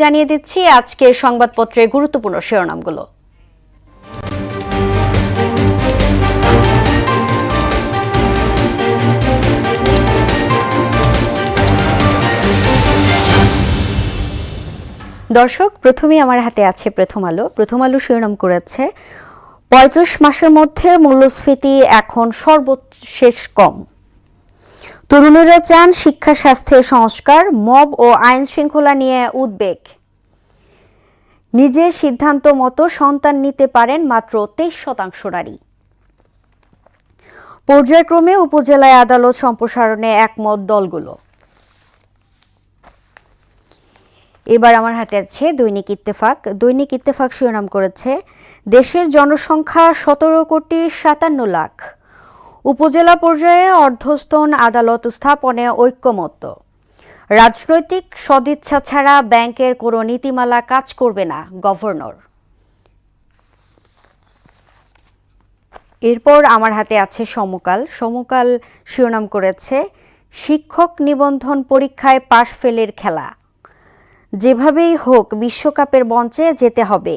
জানিয়ে দিচ্ছি আজকের সংবাদপত্রের গুরুত্বপূর্ণ শিরোনামগুলো। দর্শক, প্রথমেই আমার হাতে আছে প্রথম আলো শিরোনাম করেছে ৩৫ মাসের মধ্যে মূল্যস্ফীতি এখন সর্বশেষ কম। তরুণেরা চান শিক্ষা স্বাস্থ্যের সংস্কার, মব ও আইন শৃঙ্খলা নিয়ে উদ্বেগ। নিজের সিদ্ধান্ত মতো সন্তান নিতে পারেন মাত্র ২৩% নারী। পর্যায়ক্রমে উপজেলায় আদালত সম্প্রসারণে একমত দলগুলো। এবার আমার হাতে আছে দৈনিক ইত্তেফাক শিরোনাম করেছে দেশের জনসংখ্যা ১৭,৫৭,০০,০০০। উপজেলা পর্যায়ে অর্ধস্তন আদালত স্থাপনে ঐক্যমত্য। রাজনৈতিক সদিচ্ছা ছাড়া ব্যাংকের কোনো নীতিমালা কাজ করবে না, গভর্নর। এরপর আমার হাতে আছে সমকাল শিরোনাম করেছে শিক্ষক নিবন্ধন পরীক্ষায় পাশ ফেলের খেলা। যেভাবেই হোক বিশ্বকাপের মঞ্চে যেতে হবে।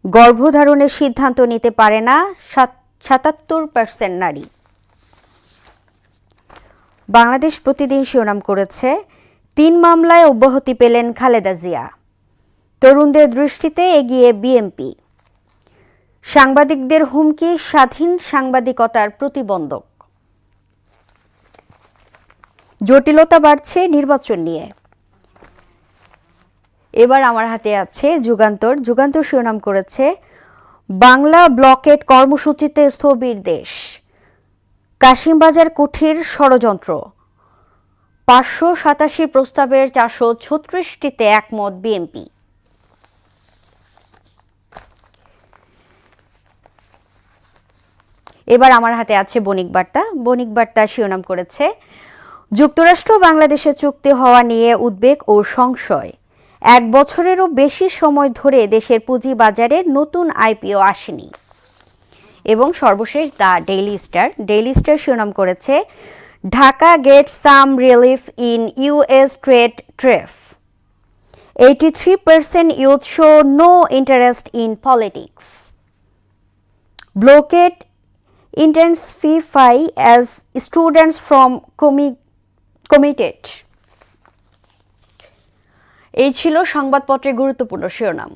গর্ভধারণের সিদ্ধান্ত নিতে পারে না ৭৭% নারী। বাংলাদেশ প্রতিদিন শিরোনাম করেছে ৩ মামলায় অব্যাহতি পেলেন খালেদা জিয়া। তরুণদের দৃষ্টিতে এগিয়ে বিএনপি। সাংবাদিকদের হুমকি, স্বাধীন সাংবাদিকতার প্রতিবন্ধক। জটিলতা বাড়ছে নির্বাচন নিয়ে। এবার আমার হাতে আছে যুগান্তর শিরোনাম করেছে বাংলা ব্লকেট কর্মসূচিতে স্থবির দেশ। কাশিমবাজার কুঠির ষড়যন্ত্র। ৫৮৭ প্রস্তাবের ৪৩৬টিতে একমত বিএনপি। এবার আমার হাতে আছে বণিক বার্তা শিরোনাম করেছে যুক্তরাষ্ট্র বাংলাদেশে চুক্তি হওয়া নিয়ে উদ্বেগ ও সংশয়। ১ বছরেরও বেশি সময় ধরে দেশের পুঁজিবাজারে নতুন আইপিও আসেনি। এবং সর্বশেষ দ্য ডেইলি স্টার শিরোনাম করেছে Dhaka gets some relief in US trade tariff. 83% youth show no interest in politics. Blockade intensify as students from committed। এই ছিল সংবাদপত্রের গুরুত্বপূর্ণ শিরোনাম।